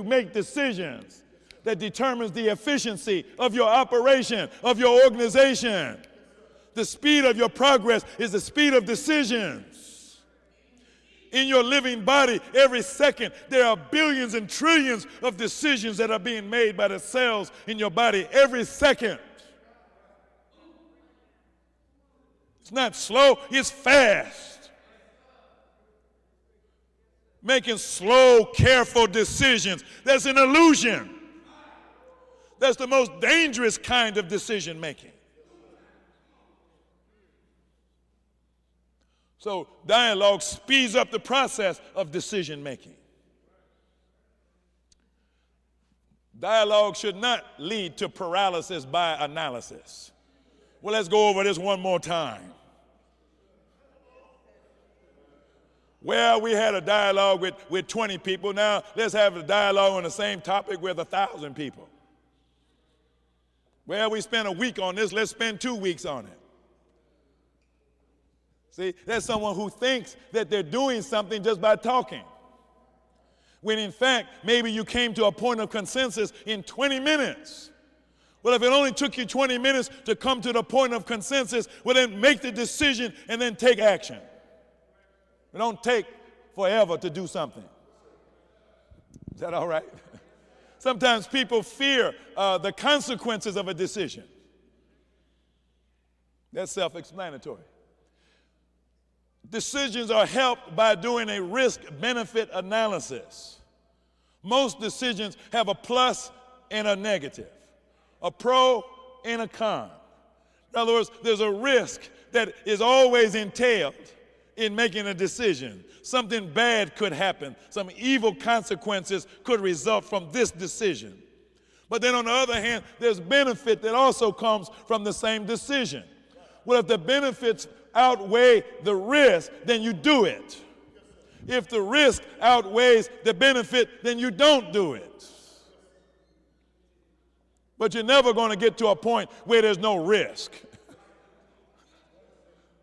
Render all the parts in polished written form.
make decisions that determines the efficiency of your operation, of your organization. The speed of your progress is the speed of decisions. In your living body, every second, there are billions and trillions of decisions that are being made by the cells in your body every second. It's not slow, it's fast. Making slow, careful decisions. That's an illusion. That's the most dangerous kind of decision making. So dialogue speeds up the process of decision making. Dialogue should not lead to paralysis by analysis. Well, let's go over this one more time. Well, we had a dialogue with 20 people. Now let's have a dialogue on the same topic with 1,000 people. Well, we spent a week on this. Let's spend 2 weeks on it. See, that's someone who thinks that they're doing something just by talking. When in fact, maybe you came to a point of consensus in 20 minutes. Well, if it only took you 20 minutes to come to the point of consensus, well, then make the decision and then take action. It don't take forever to do something. Is that all right? Sometimes people fear the consequences of a decision. That's self-explanatory. Decisions are helped by doing a risk-benefit analysis. Most decisions have a plus and a negative, a pro and a con. In other words, there's a risk that is always entailed in making a decision. Something bad could happen. Some evil consequences could result from this decision. But then on the other hand, there's benefit that also comes from the same decision. Well, if the benefits outweigh the risk, then you do it. If the risk outweighs the benefit, then you don't do it. But you're never going to get to a point where there's no risk.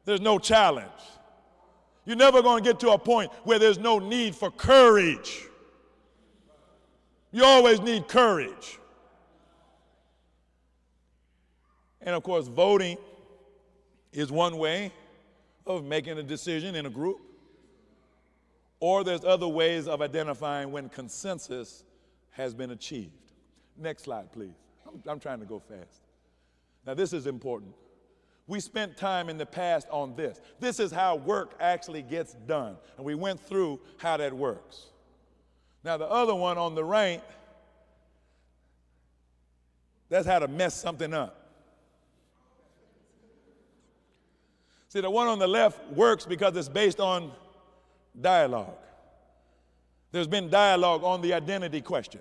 There's no challenge. You're never going to get to a point where there's no need for courage. You always need courage. And of course, voting is one way of making a decision in a group. Or there's other ways of identifying when consensus has been achieved. Next slide, please. I'm trying to go fast. Now, this is important. We spent time in the past on this. This is how work actually gets done. And we went through how that works. Now, the other one on the right, that's how to mess something up. See, the one on the left works because it's based on dialogue. There's been dialogue on the identity question.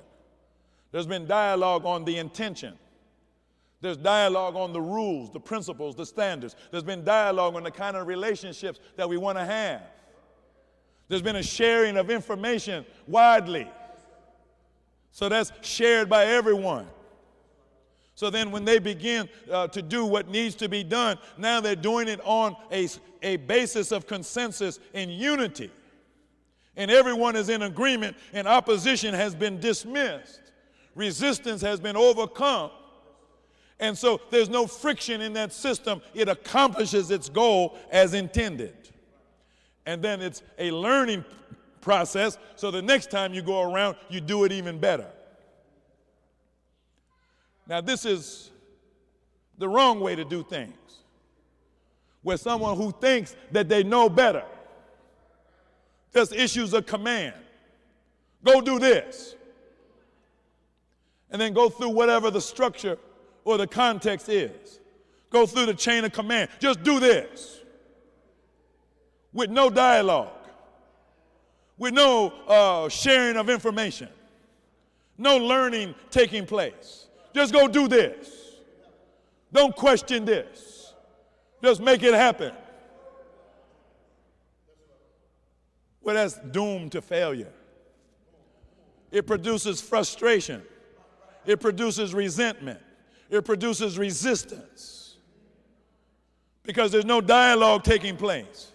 There's been dialogue on the intention. There's dialogue on the rules, the principles, the standards. There's been dialogue on the kind of relationships that we want to have. There's been a sharing of information widely. So that's shared by everyone. So then when they begin to do what needs to be done, now they're doing it on a basis of consensus and unity. And everyone is in agreement, and opposition has been dismissed. Resistance has been overcome. And so there's no friction in that system. It accomplishes its goal as intended. And then it's a learning process, so the next time you go around, you do it even better. Now, this is the wrong way to do things, where someone who thinks that they know better just issues a command. Go do this. And then go through whatever the structure or the context is. Go through the chain of command. Just do this. With no dialogue. With no sharing of information. No learning taking place. Just go do this. Don't question this. Just make it happen. Well, that's doomed to failure. It produces frustration. It produces resentment. It produces resistance. Because there's no dialogue taking place.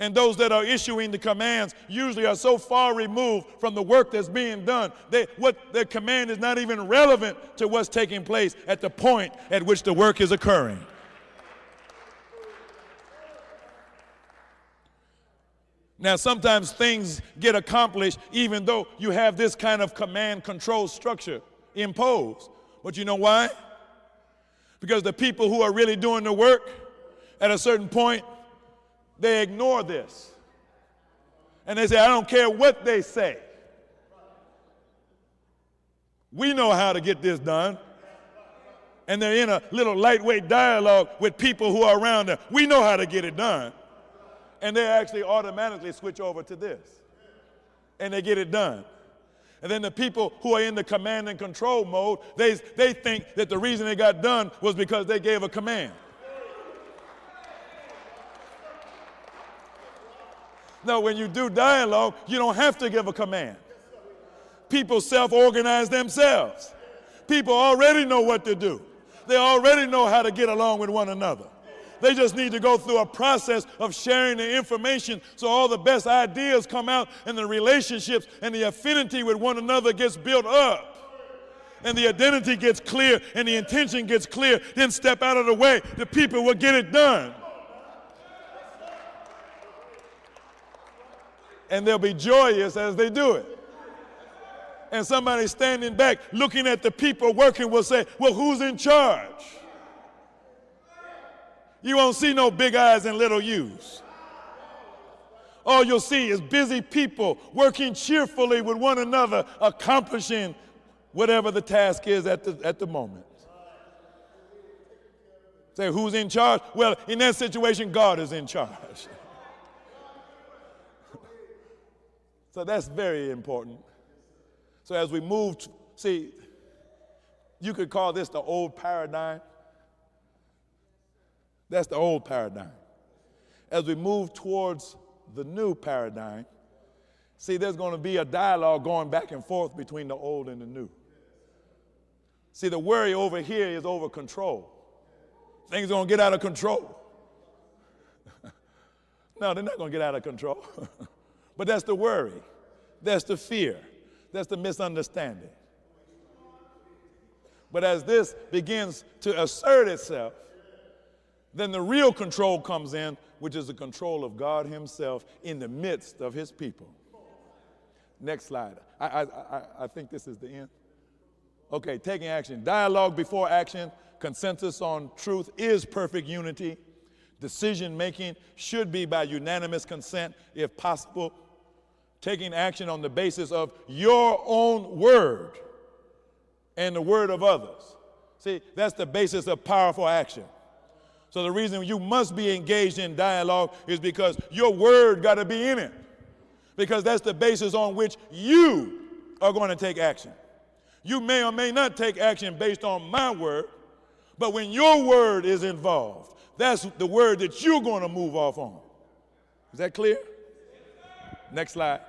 And those that are issuing the commands usually are so far removed from the work that's being done. What their command is not even relevant to what's taking place at the point at which the work is occurring. Now, sometimes things get accomplished even though you have this kind of command control structure imposed. But you know why? Because the people who are really doing the work, at a certain point, they ignore this. And they say, I don't care what they say. We know how to get this done. And they're in a little lightweight dialogue with people who are around them. We know how to get it done. And they actually automatically switch over to this. And they get it done. And then the people who are in the command and control mode, they think that the reason it got done was because they gave a command. No, when you do dialogue, you don't have to give a command. People self-organize themselves. People already know what to do. They already know how to get along with one another. They just need to go through a process of sharing the information so all the best ideas come out and the relationships and the affinity with one another gets built up. And the identity gets clear and the intention gets clear. Then step out of the way. The people will get it done. And they'll be joyous as they do it. And somebody standing back looking at the people working will say, well, who's in charge? You won't see no big eyes and little U's. All you'll see is busy people working cheerfully with one another, accomplishing whatever the task is at the moment. Say, who's in charge? Well, in that situation, God is in charge. So that's very important. So as we move, see, you could call this the old paradigm. That's the old paradigm. As we move towards the new paradigm, see, there's going to be a dialogue going back and forth between the old and the new. See, the worry over here is over control. Things are going to get out of control. No, they're not going to get out of control. But that's the worry. That's the fear. That's the misunderstanding. But as this begins to assert itself, then the real control comes in, which is the control of God himself in the midst of his people. Next slide. I think this is the end. Okay, taking action. Dialogue before action. Consensus on truth is perfect unity. Decision-making should be by unanimous consent, if possible. Taking action on the basis of your own word and the word of others. See, that's the basis of powerful action. So the reason you must be engaged in dialogue is because your word got to be in it. Because that's the basis on which you are going to take action. You may or may not take action based on my word, but when your word is involved, that's the word that you're going to move off on. Is that clear? Next slide.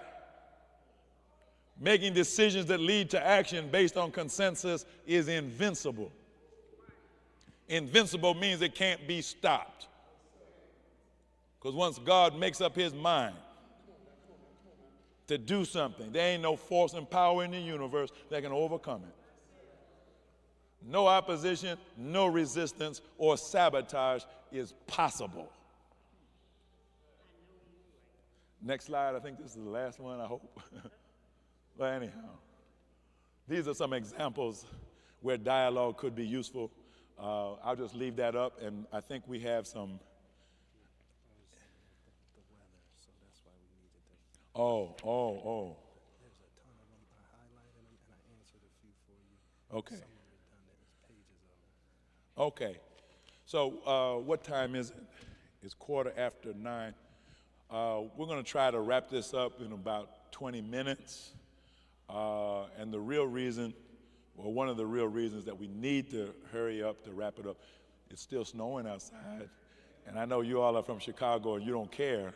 Making decisions that lead to action based on consensus is invincible. Invincible means it can't be stopped. Because once God makes up his mind to do something, there ain't no force and power in the universe that can overcome it. No opposition, no resistance, or sabotage is possible. Next slide. I think this is the last one, I hope. But anyhow, these are some examples where dialogue could be useful. I'll just leave that up, and I think we have some. Oh. There's a ton of them. I highlighted them and I answered a few for you. Okay. Some are redundant. There's pages of them. Okay. So what time is it? It's 9:15. We're going to try to wrap this up in about 20 minutes. And the real reason, well, one of the real reasons that we need to hurry up to wrap it up, it's still snowing outside. And I know you all are from Chicago and you don't care.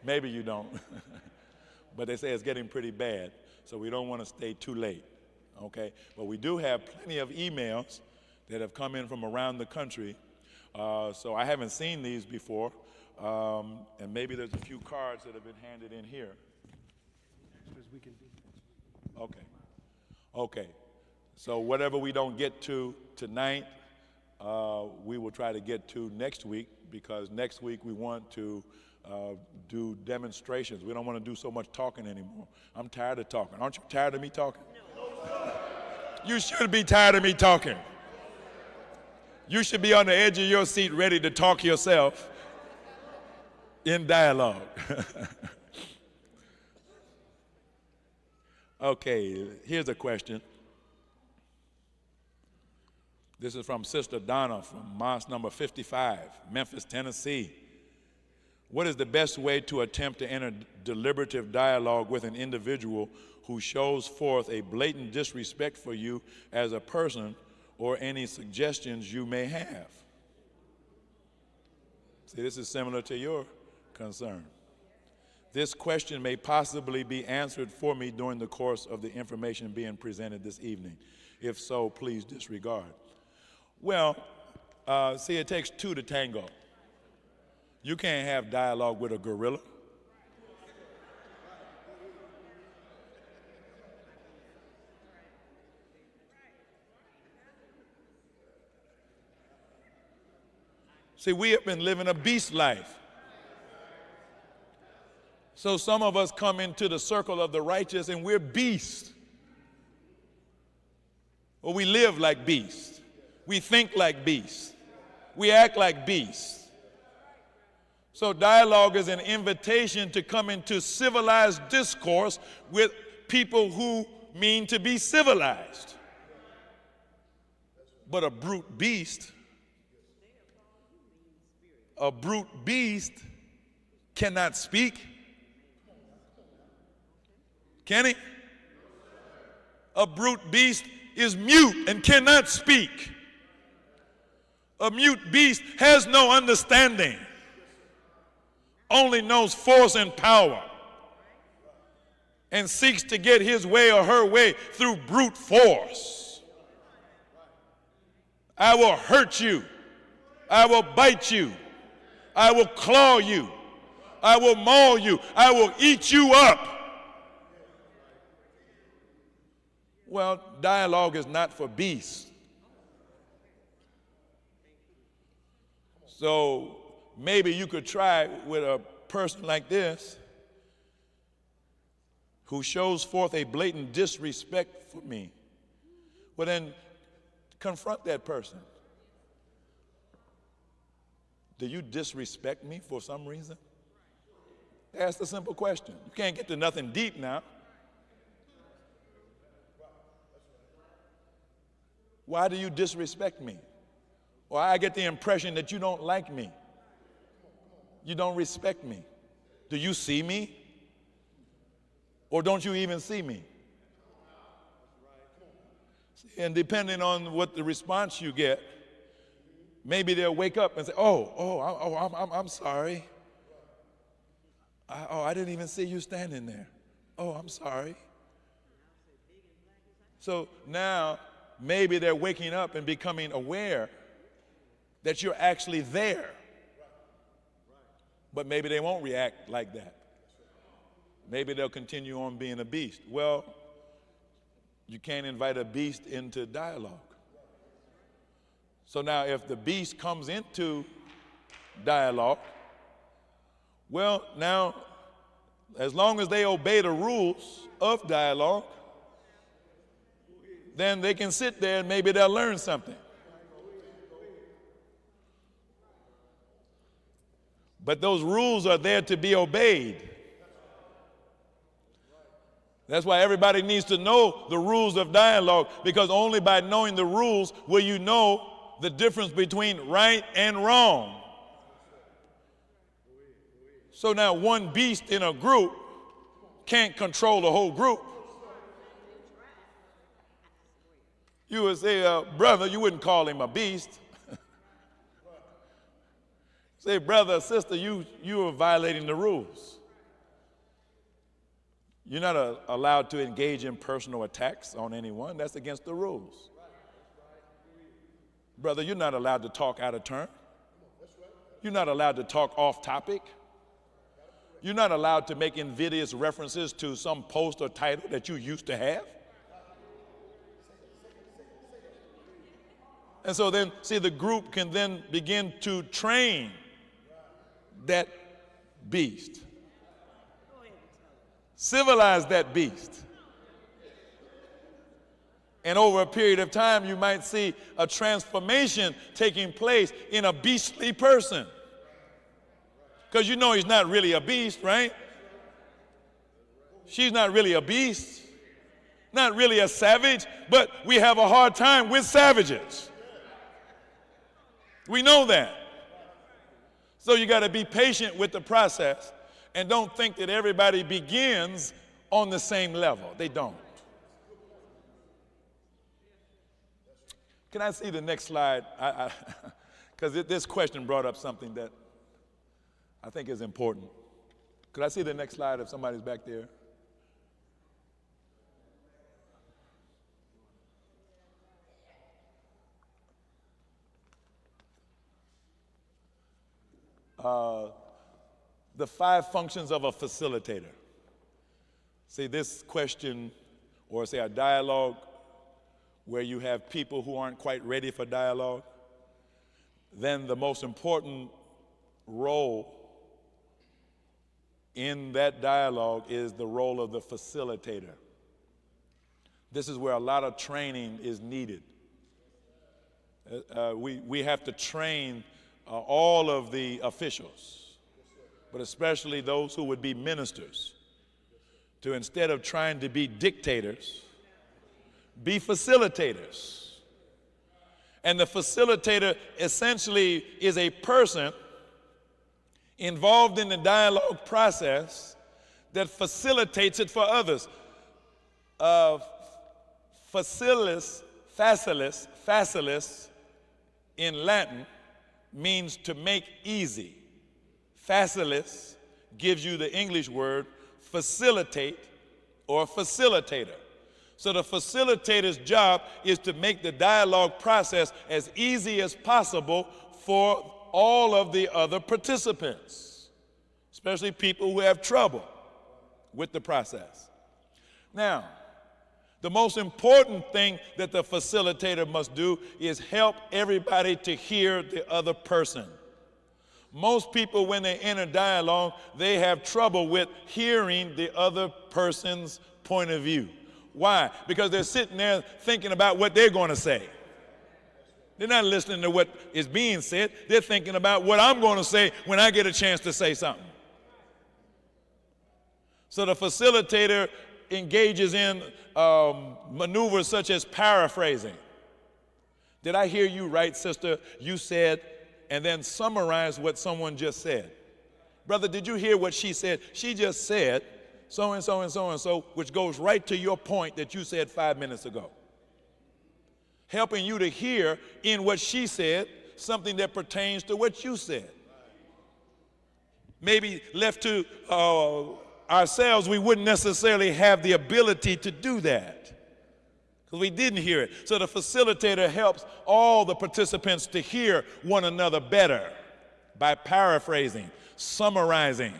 Maybe you don't. But they say it's getting pretty bad, so we don't want to stay too late. Okay? But we do have plenty of emails that have come in from around the country. So I haven't seen these before. And maybe there's a few cards that have been handed in here. Extras we can do. Okay. So whatever we don't get to tonight, we will try to get to next week, because next week we want to do demonstrations. We don't want to do so much talking anymore. I'm tired of talking. Aren't you tired of me talking? No. You should be tired of me talking. You should be on the edge of your seat ready to talk yourself in dialogue. Okay, here's a question. This is from Sister Donna from Mosque number 55, Memphis, Tennessee. What is the best way to attempt to enter deliberative dialogue with an individual who shows forth a blatant disrespect for you as a person, or any suggestions you may have? See, this is similar to your concern. This question may possibly be answered for me during the course of the information being presented this evening. If so, please disregard. Well, see, it takes two to tango. You can't have dialogue with a gorilla. See, we have been living a beast life. So some of us come into the circle of the righteous and we're beasts. Or we live like beasts. We think like beasts. We act like beasts. So dialogue is an invitation to come into civilized discourse with people who mean to be civilized. But a brute beast cannot speak. Can he? A brute beast is mute and cannot speak. A mute beast has no understanding, only knows force and power, and seeks to get his way or her way through brute force. I will hurt you. I will bite you. I will claw you. I will maul you. I will eat you up. Well, dialogue is not for beasts. So maybe you could try with a person like this who shows forth a blatant disrespect for me. Well, then confront that person. Do you disrespect me for some reason? Ask the simple question. You can't get to nothing deep now. Why do you disrespect me? Or I get the impression that you don't like me. You don't respect me. Do you see me? Or don't you even see me? And depending on what the response you get, maybe they'll wake up and say, I'm sorry. I didn't even see you standing there. Oh, I'm sorry. So now maybe they're waking up and becoming aware that you're actually there. But maybe they won't react like that. Maybe they'll continue on being a beast. Well, you can't invite a beast into dialogue. So now if the beast comes into dialogue, well, now, as long as they obey the rules of dialogue, then they can sit there and maybe they'll learn something. But those rules are there to be obeyed. That's why everybody needs to know the rules of dialogue, because only by knowing the rules will you know the difference between right and wrong. So now one beast in a group can't control the whole group. You would say, brother, you wouldn't call him a beast. Say, brother or sister, you are violating the rules. You're not allowed to engage in personal attacks on anyone. That's against the rules. Brother, you're not allowed to talk out of turn. You're not allowed to talk off topic. You're not allowed to make invidious references to some post or title that you used to have. And so then, see, the group can then begin to train that beast. Civilize that beast. And over a period of time, you might see a transformation taking place in a beastly person. Because you know he's not really a beast, right? She's not really a beast, not really a savage, but we have a hard time with savages. We know that. So you got to be patient with the process and don't think that everybody begins on the same level. They don't. Can I see the next slide? Because this question brought up something that I think is important. Could I see the next slide if somebody's back there? The 5 functions of a facilitator. See, this question, or say a dialogue where you have people who aren't quite ready for dialogue, then the most important role in that dialogue is the role of the facilitator. This is where a lot of training is needed. We have to train all of the officials, but especially those who would be ministers, to instead of trying to be dictators, be facilitators. And the facilitator essentially is a person involved in the dialogue process that facilitates it for others. Facilis in Latin means to make easy. Facilis gives you the English word facilitate or facilitator. So the facilitator's job is to make the dialogue process as easy as possible for all of the other participants, especially people who have trouble with the process. Now, the most important thing that the facilitator must do is help everybody to hear the other person. Most people, when they enter dialogue, they have trouble with hearing the other person's point of view. Why? Because they're sitting there thinking about what they're going to say. They're not listening to what is being said. They're thinking about what I'm going to say when I get a chance to say something. So the facilitator engages in maneuvers such as paraphrasing. Did I hear you right, sister? You said, and then summarize what someone just said. Brother, did you hear what she said? She just said so and so and so and so, which goes right to your point that you said 5 minutes ago. Helping you to hear in what she said something that pertains to what you said. Maybe left to ourselves, we wouldn't necessarily have the ability to do that because we didn't hear it. So the facilitator helps all the participants to hear one another better by paraphrasing, summarizing,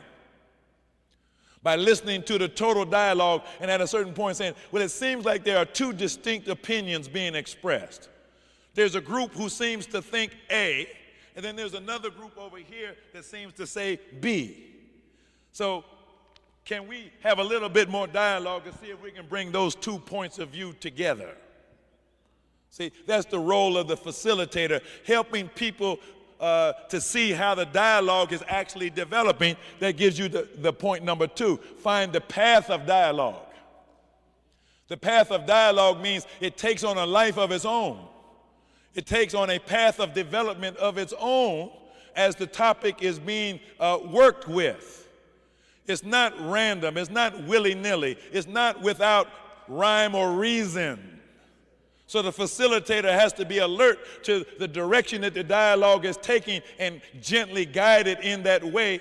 by listening to the total dialogue and at a certain point saying, well, it seems like there are 2 distinct opinions being expressed. There's a group who seems to think A, and then there's another group over here that seems to say B. So can we have a little bit more dialogue and see if we can bring those 2 points of view together? See, that's the role of the facilitator, helping people to see how the dialogue is actually developing. That gives you the point number 2. Find the path of dialogue. The path of dialogue means it takes on a life of its own. It takes on a path of development of its own as the topic is being worked with. It's not random. It's not willy-nilly. It's not without rhyme or reason. So the facilitator has to be alert to the direction that the dialogue is taking and gently guide it in that way,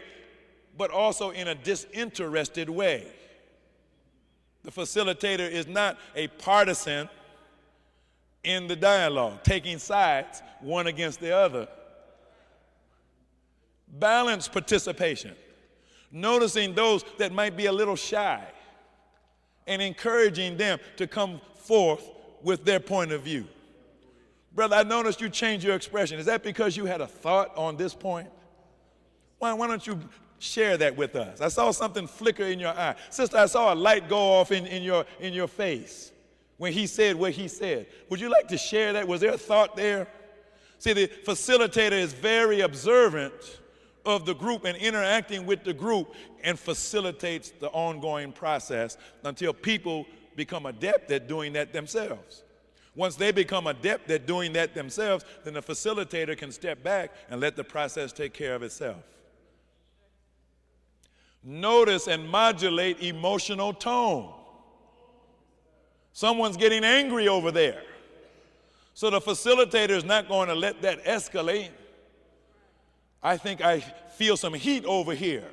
but also in a disinterested way. The facilitator is not a partisan in the dialogue, taking sides one against the other. Balanced participation. Noticing those that might be a little shy and encouraging them to come forth with their point of view. Brother, I noticed you changed your expression. Is that because you had a thought on this point? Why don't you share that with us? I saw something flicker in your eye. Sister, I saw a light go off in your face when he said what he said. Would you like to share that? Was there a thought there? See, the facilitator is very observant of the group and interacting with the group and facilitates the ongoing process until people become adept at doing that themselves. Once they become adept at doing that themselves, then the facilitator can step back and let the process take care of itself. Notice and modulate emotional tone. Someone's getting angry over there. So the facilitator is not going to let that escalate. I think I feel some heat over here.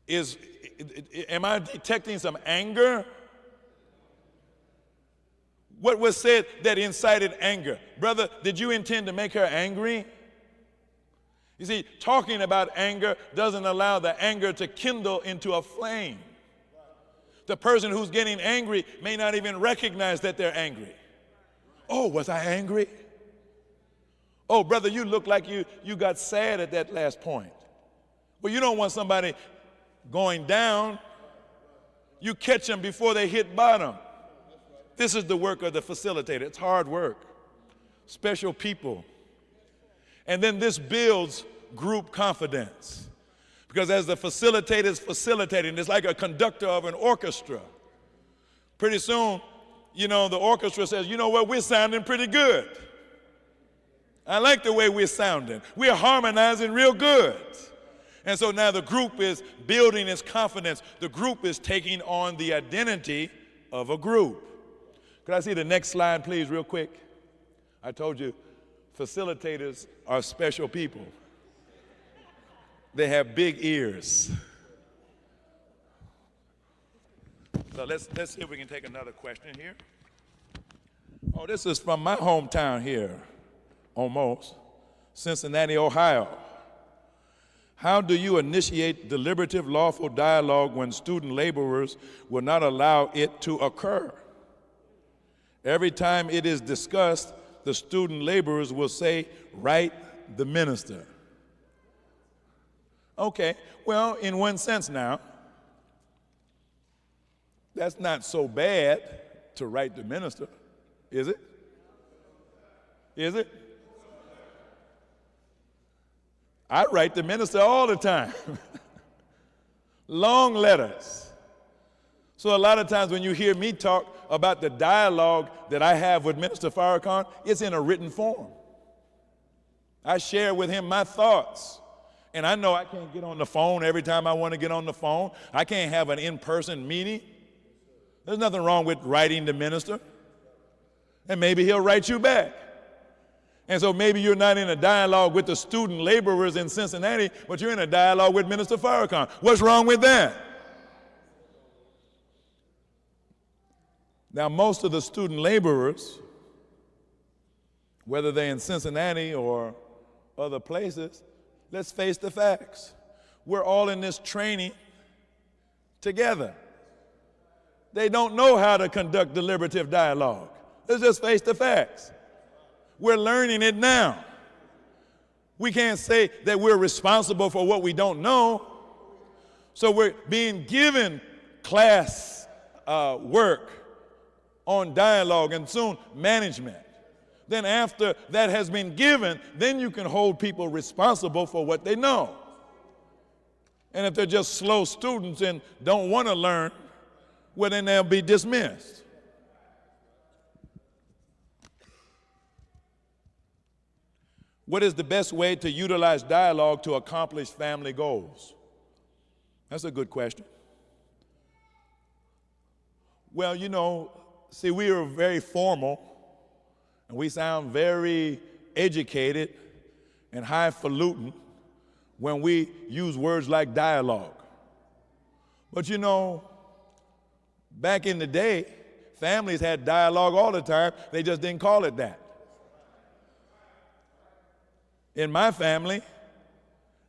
Am I detecting some anger? What was said that incited anger? Brother, did you intend to make her angry? You see, talking about anger doesn't allow the anger to kindle into a flame. The person who's getting angry may not even recognize that they're angry. Oh, was I angry? Oh, brother, you look like you got sad at that last point. Well, you don't want somebody going down. You catch them before they hit bottom. This is the work of the facilitator. It's hard work. Special people. And then this builds group confidence. Because as the facilitator is facilitating, it's like a conductor of an orchestra. Pretty soon, the orchestra says, you know what, we're sounding pretty good. I like the way we're sounding. We're harmonizing real good. And so now the group is building its confidence. The group is taking on the identity of a group. Could I see the next slide, please, real quick? I told you, facilitators are special people. They have big ears. So let's see if we can take another question here. Oh, this is from my hometown here, almost, Cincinnati, Ohio. How do you initiate deliberative lawful dialogue when student laborers will not allow it to occur? Every time it is discussed, the student laborers will say, "Write the minister." Okay, well, in one sense now, that's not so bad to write the minister, is it? Is it? I write the minister all the time. Long letters. So a lot of times when you hear me talk about the dialogue that I have with Minister Farrakhan, it's in a written form. I share with him my thoughts. And I know I can't get on the phone every time I want to get on the phone. I can't have an in-person meeting. There's nothing wrong with writing the minister. And maybe he'll write you back. And so maybe you're not in a dialogue with the student laborers in Cincinnati, but you're in a dialogue with Minister Farrakhan. What's wrong with that? Now, most of the student laborers, whether they're in Cincinnati or other places, let's face the facts. We're all in this training together. They don't know how to conduct deliberative dialogue. Let's just face the facts. We're learning it now. We can't say that we're responsible for what we don't know. So we're being given class work on dialogue and soon management. Then after that has been given, then you can hold people responsible for what they know. And if they're just slow students and don't want to learn, well, then they'll be dismissed. What is the best way to utilize dialogue to accomplish family goals? That's a good question. Well, see, we are very formal, and we sound very educated and highfalutin when we use words like dialogue. But back in the day, families had dialogue all the time. They just didn't call it that. In my family,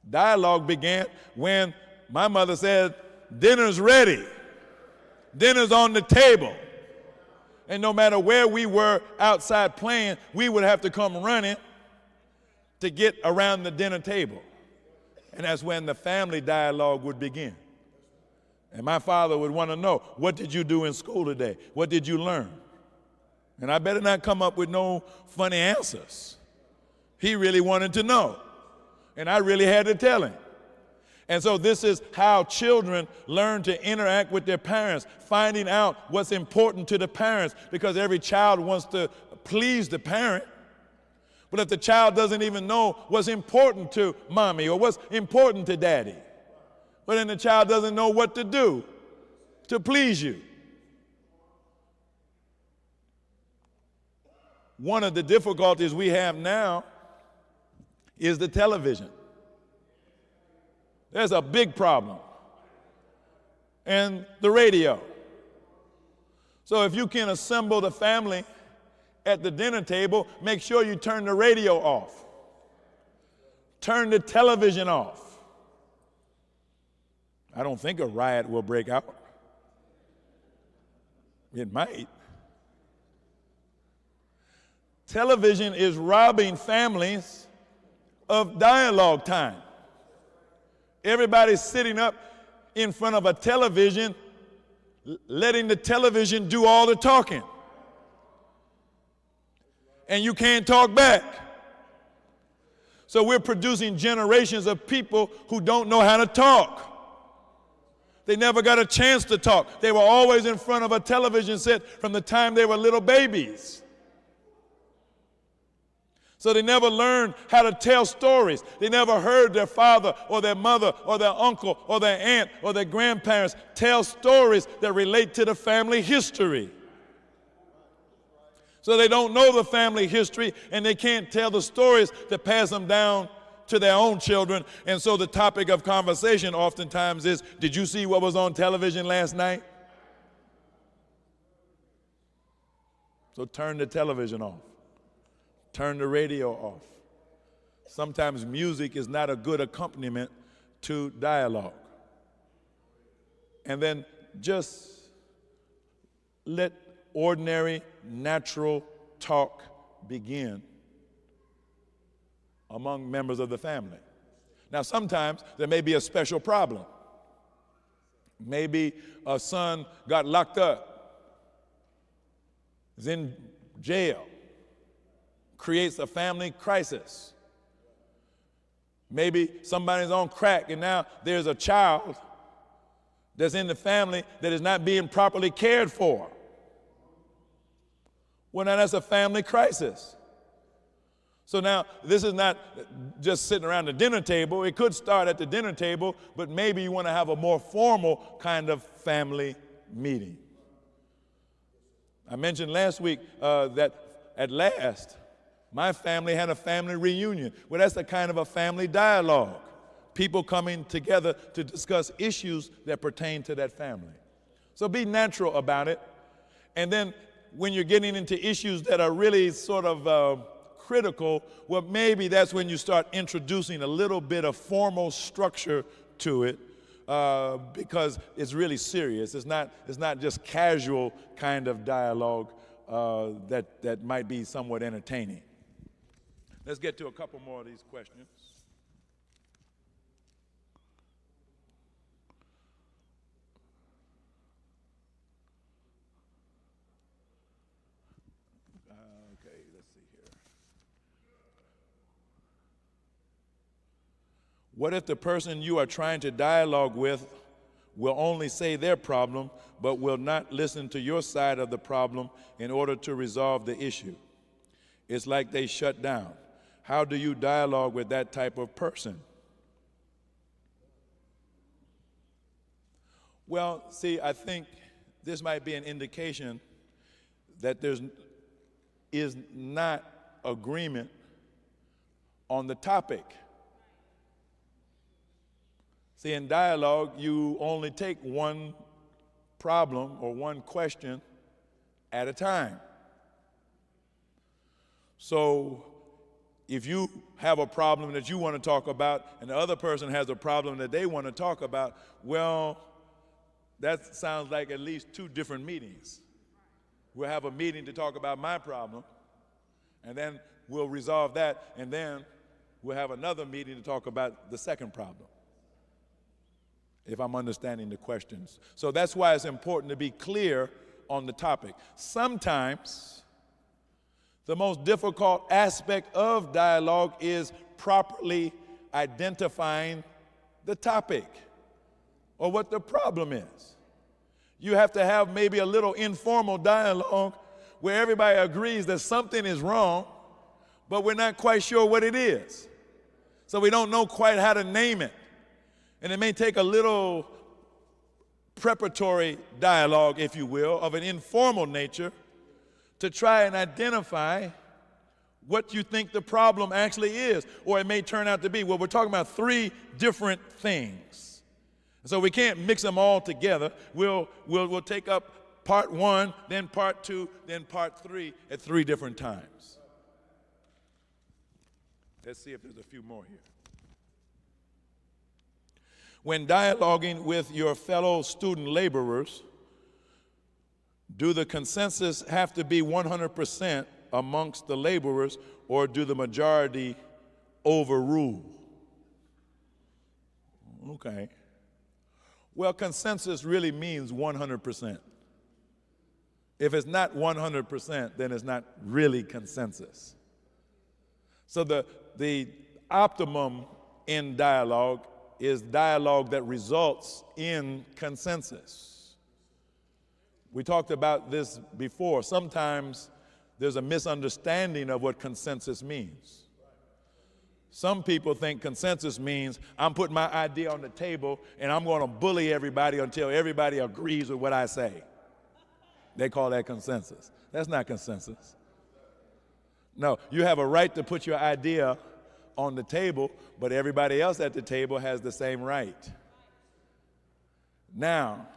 dialogue began when my mother said, dinner's ready, dinner's on the table. And no matter where we were outside playing, we would have to come running to get around the dinner table. And that's when the family dialogue would begin. And my father would want to know, what did you do in school today? What did you learn? And I better not come up with no funny answers. He really wanted to know. And I really had to tell him. And so this is how children learn to interact with their parents, finding out what's important to the parents, because every child wants to please the parent. But if the child doesn't even know what's important to mommy or what's important to daddy, well, then the child doesn't know what to do to please you. One of the difficulties we have now is the television. There's a big problem. And the radio. So if you can assemble the family at the dinner table, make sure you turn the radio off. Turn the television off. I don't think a riot will break out. It might. Television is robbing families of dialogue time. Everybody's sitting up in front of a television, letting the television do all the talking. And you can't talk back. So we're producing generations of people who don't know how to talk. They never got a chance to talk. They were always in front of a television set from the time they were little babies. So they never learned how to tell stories. They never heard their father or their mother or their uncle or their aunt or their grandparents tell stories that relate to the family history. So they don't know the family history, and they can't tell the stories that pass them down to their own children. And so the topic of conversation oftentimes is, did you see what was on television last night? So turn the television off. Turn the radio off. Sometimes music is not a good accompaniment to dialogue. And then just let ordinary, natural talk begin among members of the family. Now, sometimes there may be a special problem. Maybe a son got locked up, is in jail, creates a family crisis. Maybe somebody's on crack and now there's a child that's in the family that is not being properly cared for. Well, now that's a family crisis. So now this is not just sitting around the dinner table. It could start at the dinner table, but maybe you want to have a more formal kind of family meeting. I mentioned last week that at last, my family had a family reunion. Well, that's the kind of a family dialogue. People coming together to discuss issues that pertain to that family. So be natural about it. And then when you're getting into issues that are really sort of critical, well, maybe that's when you start introducing a little bit of formal structure to it, because it's really serious. It's not just casual kind of dialogue that might be somewhat entertaining. Let's get to a couple more of these questions. Okay, let's see here. What if the person you are trying to dialogue with will only say their problem, but will not listen to your side of the problem in order to resolve the issue? It's like they shut down. How do you dialogue with that type of person? Well, see, I think this might be an indication that there is not agreement on the topic. See, in dialogue, you only take one problem or one question at a time. So if you have a problem that you want to talk about and the other person has a problem that they want to talk about, well, that sounds like at least 2 different meetings. We'll have a meeting to talk about my problem, and then we'll resolve that, and then we'll have another meeting to talk about the second problem, if I'm understanding the questions. So that's why it's important to be clear on the topic. Sometimes the most difficult aspect of dialogue is properly identifying the topic or what the problem is. You have to have maybe a little informal dialogue where everybody agrees that something is wrong, but we're not quite sure what it is. So we don't know quite how to name it. And it may take a little preparatory dialogue, if you will, of an informal nature to try and identify what you think the problem actually is. Or it may turn out to be, well, we're talking about 3 different things. So we can't mix them all together. We'll take up part 1, then part 2, then part 3 at 3 different times. Let's see if there's a few more here. When dialoguing with your fellow student laborers, do the consensus have to be 100% amongst the laborers, or do the majority overrule? Okay. Well, consensus really means 100%. If it's not 100%, then it's not really consensus. So the optimum in dialogue is dialogue that results in consensus. We talked about this before. Sometimes there's a misunderstanding of what consensus means. Some people think consensus means I'm putting my idea on the table and I'm going to bully everybody until everybody agrees with what I say. They call that consensus. That's not consensus. No, you have a right to put your idea on the table, but everybody else at the table has the same right. Now,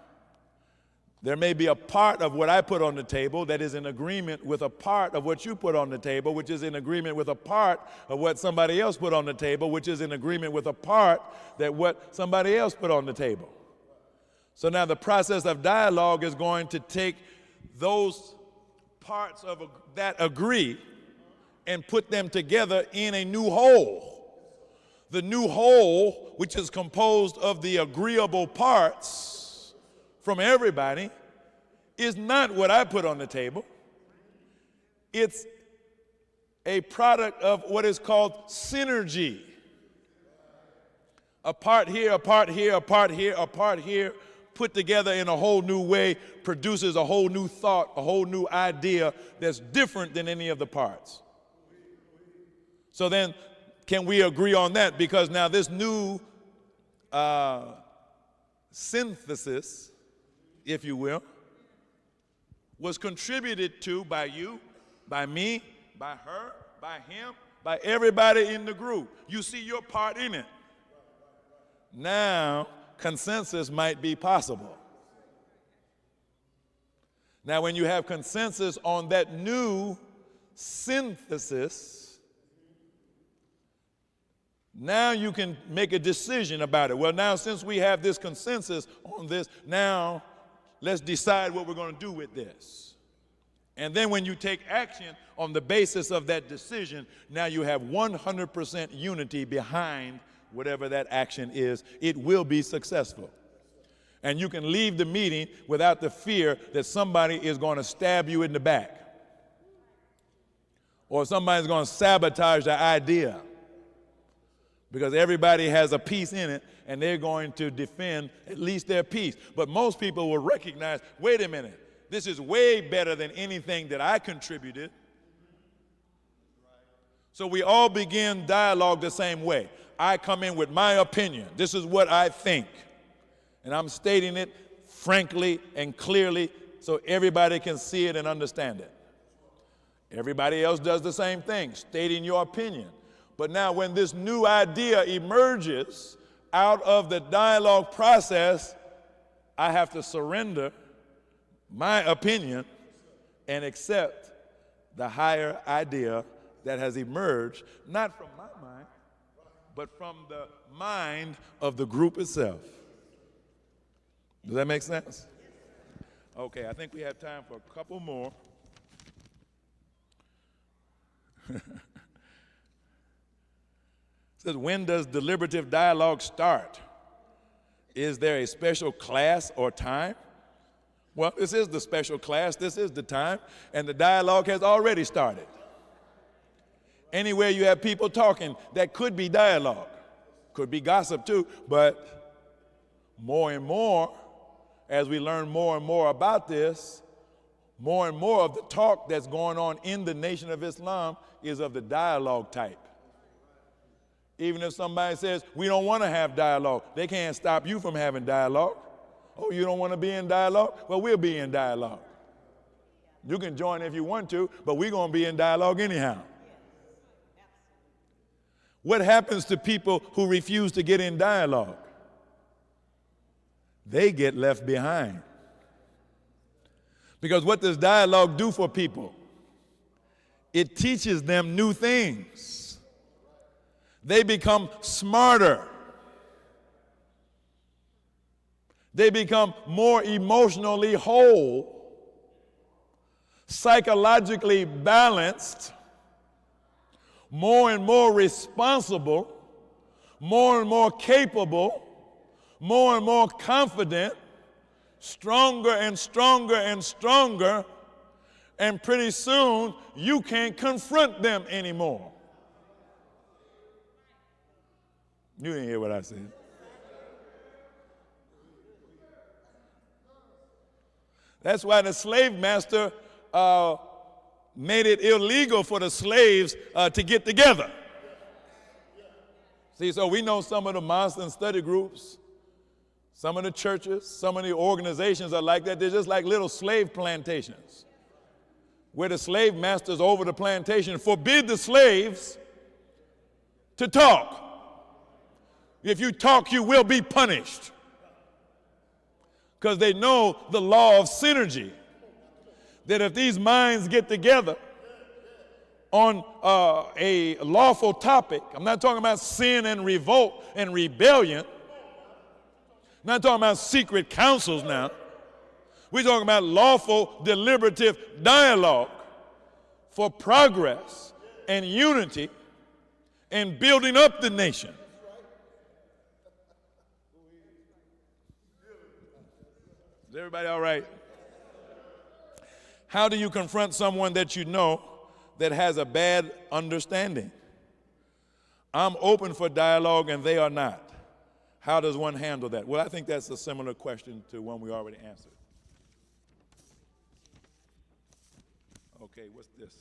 there may be a part of what I put on the table that is in agreement with a part of what you put on the table, which is in agreement with a part of what somebody else put on the table, which is in agreement with a part that what somebody else put on the table. So now the process of dialogue is going to take those parts of that agree and put them together in a new whole. The new whole, which is composed of the agreeable parts from everybody, is not what I put on the table. It's a product of what is called synergy. A part here, a part here, a part here, a part here, put together in a whole new way, produces a whole new thought, a whole new idea that's different than any of the parts. So then, can we agree on that? Because now this new synthesis, if you will, was contributed to by you, by me, by her, by him, by everybody in the group. You see your part in it. Now, consensus might be possible. Now, when you have consensus on that new synthesis, now you can make a decision about it. Well, now since we have this consensus on this, now let's decide what we're going to do with this. And then when you take action on the basis of that decision, now you have 100% unity behind whatever that action is. It will be successful. And you can leave the meeting without the fear that somebody is going to stab you in the back, or somebody's going to sabotage the idea, because everybody has a piece in it and they're going to defend at least their piece. But most people will recognize, wait a minute, this is way better than anything that I contributed. So we all begin dialogue the same way. I come in with my opinion. This is what I think. And I'm stating it frankly and clearly so everybody can see it and understand it. Everybody else does the same thing, stating your opinion. But now when this new idea emerges out of the dialogue process, I have to surrender my opinion and accept the higher idea that has emerged, not from my mind, but from the mind of the group itself. Does that make sense? Okay, I think we have time for a couple more. It says, when does deliberative dialogue start? Is there a special class or time? Well, this is the special class, this is the time, and the dialogue has already started. Anywhere you have people talking, that could be dialogue. Could be gossip too, but more and more, as we learn more and more about this, more and more of the talk that's going on in the Nation of Islam is of the dialogue type. Even if somebody says, we don't want to have dialogue, they can't stop you from having dialogue. Oh, you don't want to be in dialogue? Well, we'll be in dialogue. You can join if you want to, but we're going to be in dialogue anyhow. What happens to people who refuse to get in dialogue? They get left behind. Because what does dialogue do for people? It teaches them new things. They become smarter. They become more emotionally whole, psychologically balanced, more and more responsible, more and more capable, more and more confident, stronger and stronger and stronger, and pretty soon you can't confront them anymore. You didn't hear what I said. That's why the slave master made it illegal for the slaves to get together. See, so we know some of the Muslim study groups, some of the churches, some of the organizations are like that. They're just like little slave plantations, where the slave masters over the plantation forbid the slaves to talk. If you talk, you will be punished. Because they know the law of synergy, that if these minds get together on a lawful topic, I'm not talking about sin and revolt and rebellion, I'm not talking about secret councils now, we're talking about lawful deliberative dialogue for progress and unity and building up the nation. Is everybody all right? How do you confront someone that you know that has a bad understanding? I'm open for dialogue and they are not. How does one handle that? Well, I think that's a similar question to one we already answered. Okay, what's this?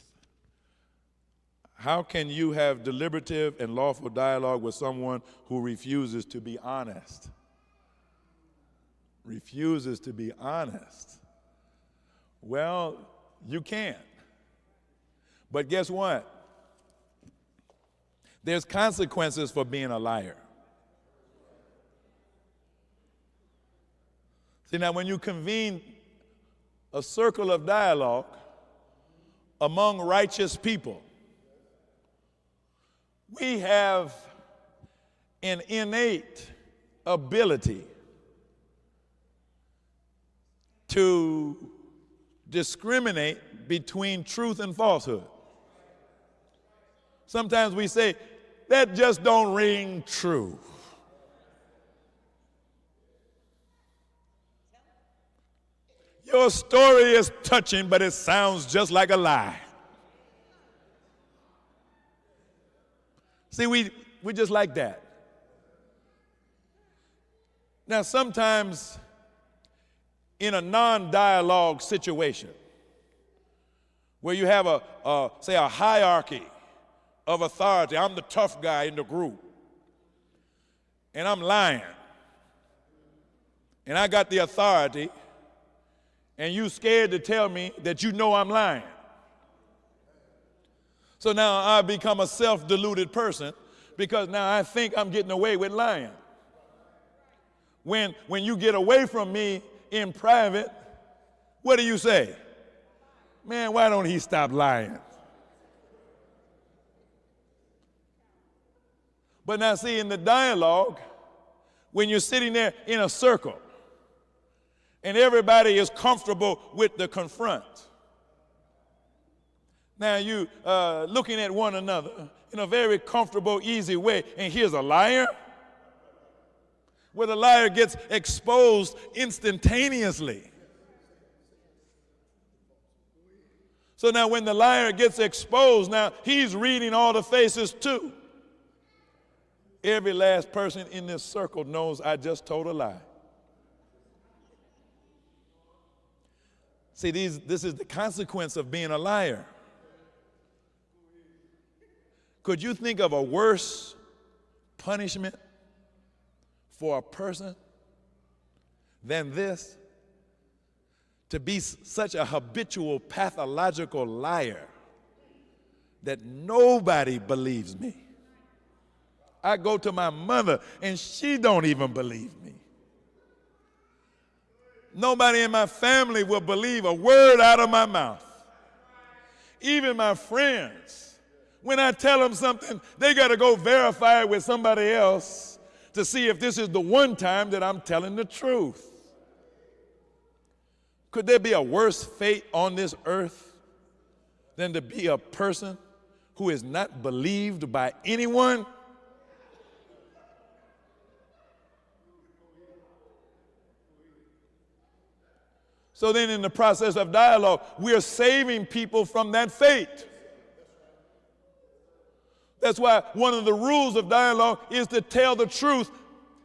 How can you have deliberative and lawful dialogue with someone who refuses to be honest? Refuses to be honest. Well, you can't. But guess what? There's consequences for being a liar. See, now when you convene a circle of dialogue among righteous people, we have an innate ability to discriminate between truth and falsehood. Sometimes we say, that just don't ring true. Your story is touching, but it sounds just like a lie. See, we just like that. Now, sometimes in a non-dialogue situation where you have say a hierarchy of authority, I'm the tough guy in the group, and I'm lying, and I got the authority, and you scared to tell me that you know I'm lying. So now I become a self-deluded person because now I think I'm getting away with lying. When you get away from me in private, what do you say? Man, why don't he stop lying? But now see, in the dialogue, when you're sitting there in a circle and everybody is comfortable with the confront, now you looking at one another in a very comfortable, easy way, and here's a liar, where the liar gets exposed instantaneously. So now when the liar gets exposed, now he's reading all the faces too. Every last person in this circle knows I just told a lie. See, this is the consequence of being a liar. Could you think of a worse punishment for a person than this? To be such a habitual, pathological liar that nobody believes me. I go to my mother and she don't even believe me. Nobody in my family will believe a word out of my mouth. Even my friends, when I tell them something, they got to go verify it with somebody else to see if this is the one time that I'm telling the truth. Could there be a worse fate on this earth than to be a person who is not believed by anyone? So then in the process of dialogue, we're saving people from that fate. That's why one of the rules of dialogue is to tell the truth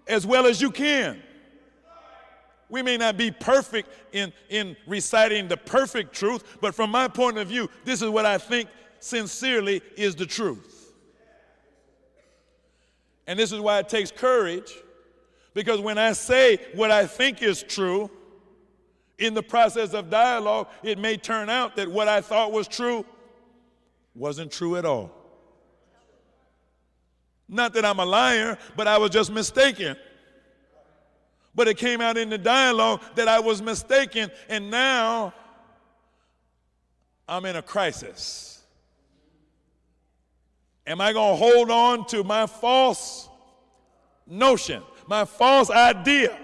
as well as you can. We may not be perfect in reciting the perfect truth, but from my point of view, this is what I think sincerely is the truth. And this is why it takes courage, because when I say what I think is true, in the process of dialogue, it may turn out that what I thought was true wasn't true at all. Not that I'm a liar, but I was just mistaken. But it came out in the dialogue that I was mistaken, and now I'm in a crisis. Am I going to hold on to my false notion, my false idea,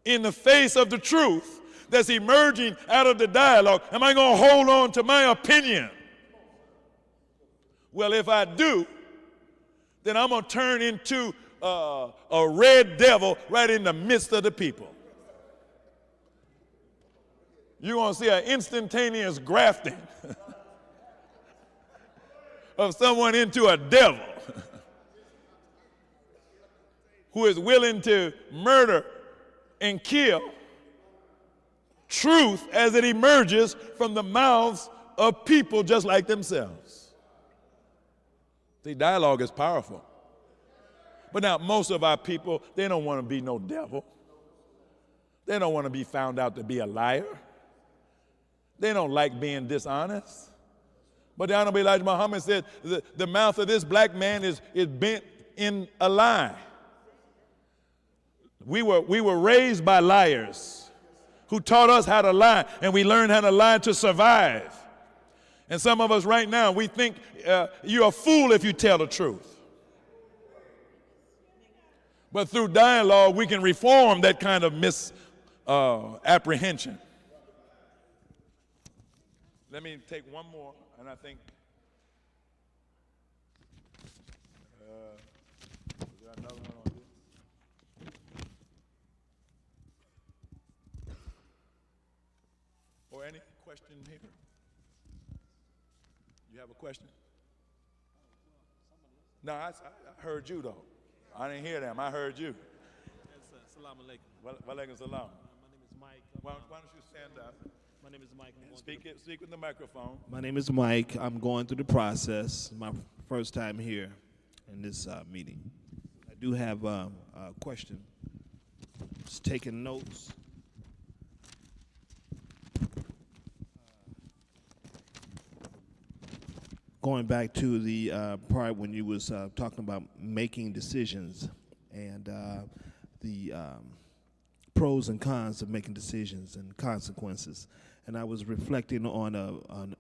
in the face of the truth that's emerging out of the dialogue? Am I going to hold on to my opinion? Well, if I do, then I'm going to turn into a red devil right in the midst of the people. You're going to see an instantaneous grafting of someone into a devil who is willing to murder and kill truth as it emerges from the mouths of people just like themselves. See, dialogue is powerful. But now, most of our people, they don't want to be no devil. They don't want to be found out to be a liar. They don't like being dishonest. But the Honorable Elijah Muhammad said, the mouth of this black man is bent in a lie. We were raised by liars who taught us how to lie, and we learned how to lie to survive. And some of us right now, we think you're a fool if you tell the truth. But through dialogue, we can reform that kind of misapprehension. Let me take one more, and I think, is there another one on this? Or any question here? You have a question? No, I heard you though. I didn't hear them. I heard you. Salam alaikum. Wa alaikum salam. My name is Mike. Why don't you stand up? My name is Mike. Speak with the microphone. My name is Mike. I'm going through the process. My first time here in this meeting. I do have a question. Just taking notes. Going back to the part when you was talking about making decisions and the pros and cons of making decisions and consequences, and I was reflecting on an